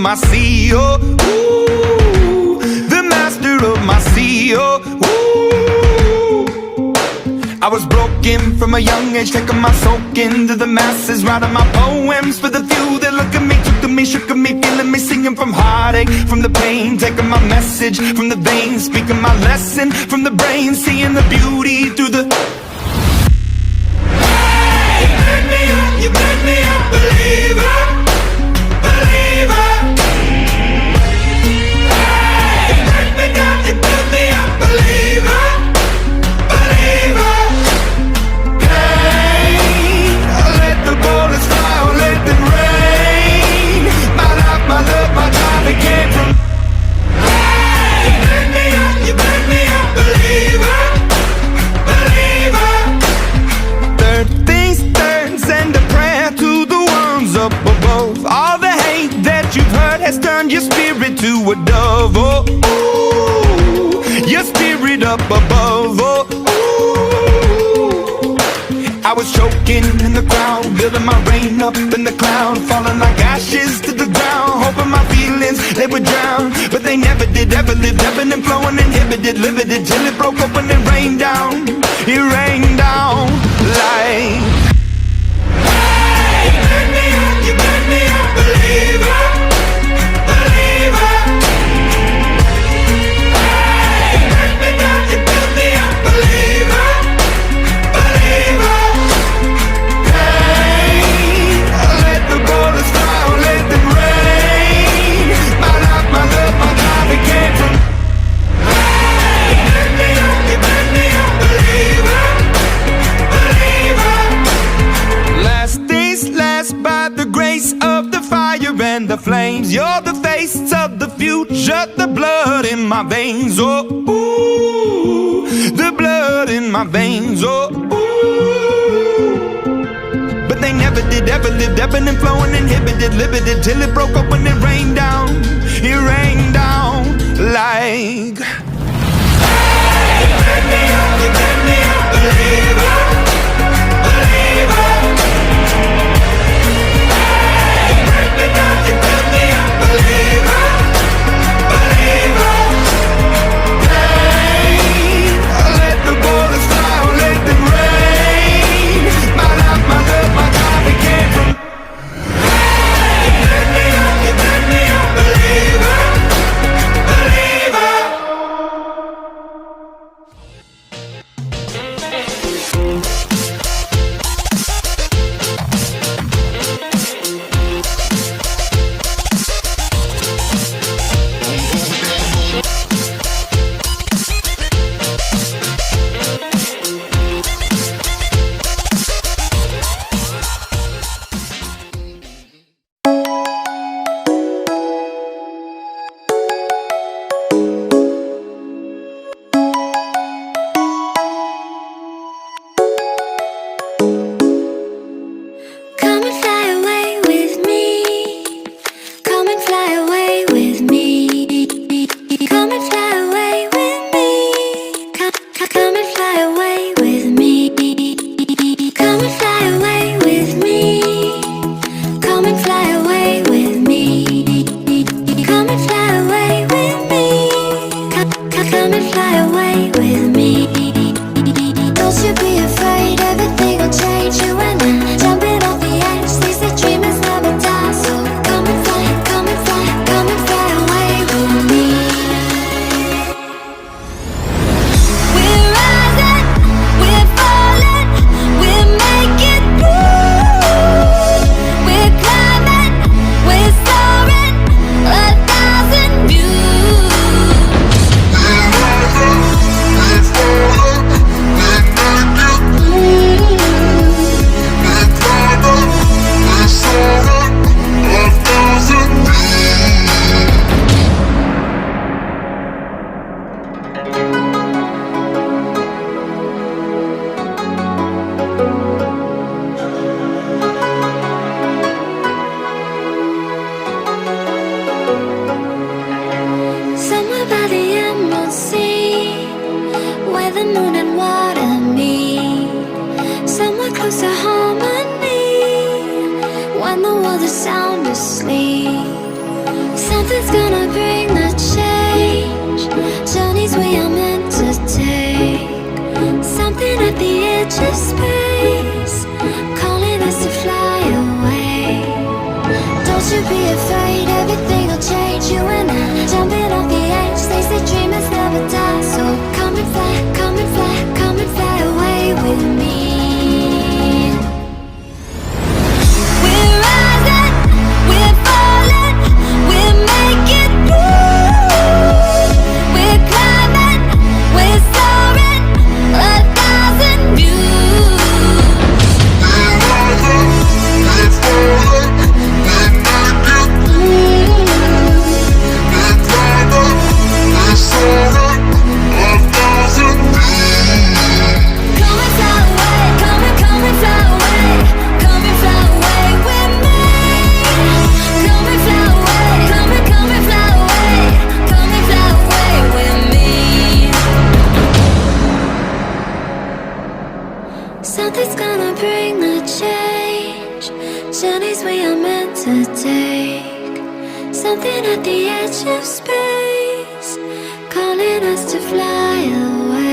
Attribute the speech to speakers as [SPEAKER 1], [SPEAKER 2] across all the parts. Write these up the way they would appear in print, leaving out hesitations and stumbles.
[SPEAKER 1] my CEO. Ooh, the master of my CEO. Ooh, I was broken from a young age, taking my soak into the masses, writing my poems for the few that look at me, took to me, shook at me, feeling me, singing from heartache, from the pain, taking my message from the veins, speaking my lesson from the brain, seeing the beauty through the... You made me a believer, believer. Hey, you break me down, you build me up, believer, believer. Hey, I let the bullets fly, I let them rain. My life, my love, my time, it came from. Hey, you made me a believer, believer. Third things turns and a prayer to the ones up above. All the hate that you've heard has turned your spirit to a dove. Oh, ooh, your spirit up above. Oh, ooh. I was choking in the crowd, building my rain up in the cloud, falling like ashes to the ground, hoping my feelings they would drown, but they never did. Ever lived, ebbing and flowing, inhibited, limited, till it broke open and rained down. It rained down like. You made me a believer, believer. Hey, you break me down, you build me up, believer, believer. Hey, I let the bullets fly, I let them rain. My life, my love, my time, it came from. Hey, you made me a believer, believer. Last days last by the grace of the fire and the flames. You're the face of the future, the blood in my veins. Oh, ooh, the blood in my veins. Oh, ooh. But they never did, ever lived, ebbing and flowing, inhibited, limited, till it broke up when it rained down. It rained down like. Hey, you made me a believer, believer. You build me up, believer, believer. Hey, I let the bullets fly, I let them rain. My life, my love, my time, it came from. Hey, you made me a believer, believer.
[SPEAKER 2] Something's gonna bring the change. Journeys we are meant to take. Something at the edge of space, calling us to fly away. Don't you be afraid, everything will change. You and I, jumping off the edge. They say dreamers never die. So come and fly, come and fly, come and fly away with me. We're rising, we're falling, we're making through. We're climbing, we're soaring, 1,000 views.
[SPEAKER 1] We're rising, we're falling, we're making through. We're climbing, we're soaring, 1,000 views.
[SPEAKER 2] Come and fly away, come and fly away, come and fly away with me. Come and fly away, come and fly away, come and fly away with me. Something's gonna bring the change. Journeys we are meant to take. Something at the edge of space, calling us to fly away.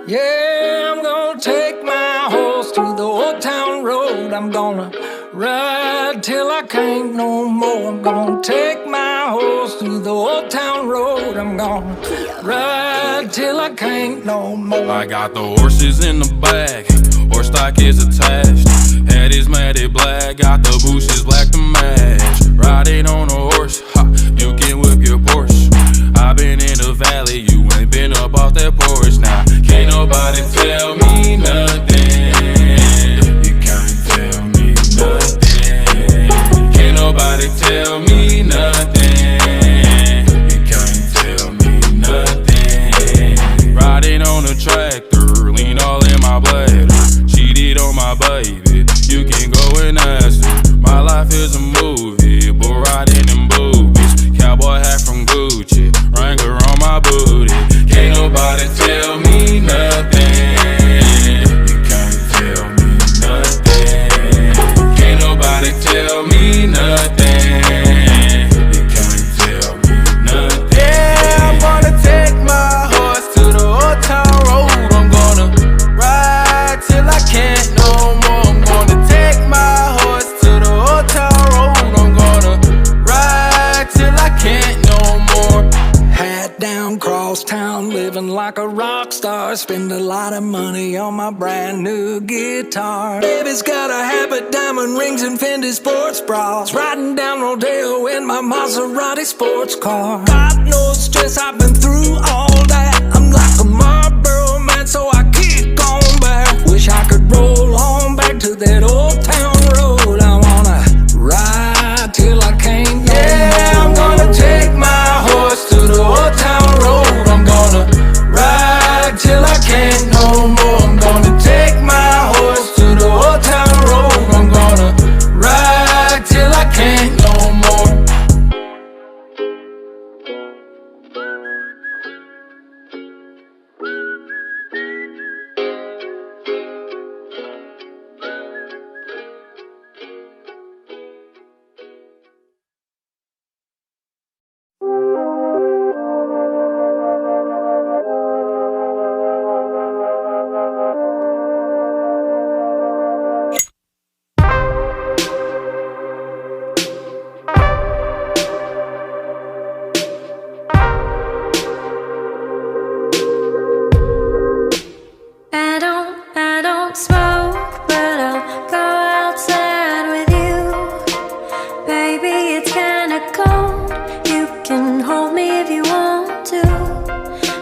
[SPEAKER 3] Yeah, I'm gonna take my horse to the old town road. I'm gonna ride till I can't no more. I'm gonna take my horse through the old town road. I'm gonna ride till I can't no more.
[SPEAKER 4] I got the horses in the back, horse stock is attached. Head is matted black, got the bushes black to match. Riding on a horse, ha, you can whip your Porsche. I been in the valley, you ain't been up off that porch. Now, can't nobody tell me nothing. You can't tell me nothing. Can't nobody tell me nothing. You can't tell me nothing. Riding on a tractor, lean all in my bladder. Cheated on my baby, you can go and ask her. My life is a movie, bull riding in boobies. Cowboy hat from Gucci, Wrangler on my booty. Can't nobody tell me nothing. You can't tell me nothing. Can't nobody tell me nothing. You can't tell me nothing. Yeah, I'm gonna take my horse to the old town road. I'm gonna ride till I can't no more. I'm gonna take my horse to the old town road. I'm gonna ride till I can't no more.
[SPEAKER 3] Hat down, cross town, living like a rock star. Spend a lot of money on my brand new guitar. Baby's got a habit, diamond rings and Fendi sports bras. Riding down Rodeo in my Maserati sports car. God knows stress, I've been through all that. I'm like a Marlboro man, so I kick on back. Wish I could roll on back to that old town road. I wanna ride till I can't no
[SPEAKER 4] Yeah,
[SPEAKER 3] more.
[SPEAKER 4] I'm gonna take my horse to the old town road. I'm gonna ride till I can't no more. I'm gonna take my horse to the old town road. I'm gonna ride till I can't no more.
[SPEAKER 2] I don't smoke, but I'll go outside with you. Baby, it's kinda cold. You can hold me if you want to.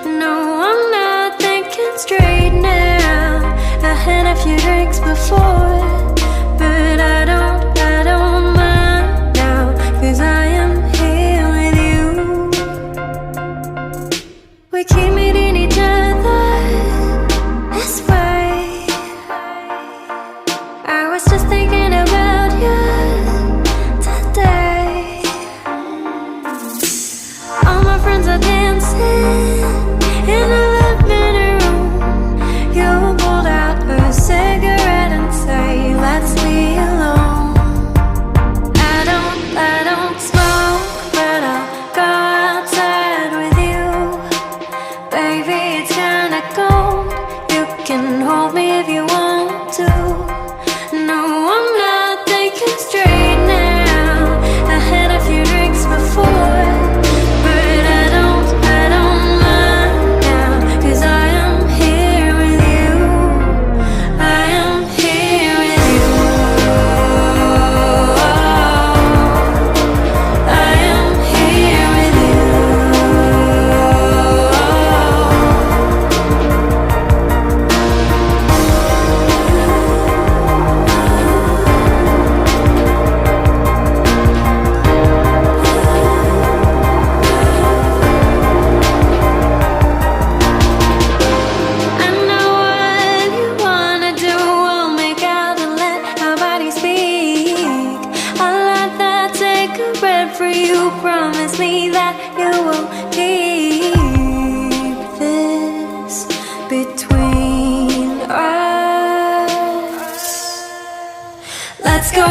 [SPEAKER 2] No, I'm not thinking straight now. I had a few drinks before, but I don't mind now, 'cause I am here with you. We keep meeting each other this way. I was just thinking about you today. All my friends are dancing in the living room. You pulled out a cigarette and say, let's be alone. I don't smoke, but I'll go outside with you. Baby, it's kinda cold. You can hold me if you want to. No, I'm not thinking straight now. I had a few drinks before, but I don't mind now, 'cause I am here with you. I am here with you. I am here with you. I know what you wanna do. We'll make out and let our bodies speak. I'll light that cigarette for you. Promise me that you will keep this between us. Let's go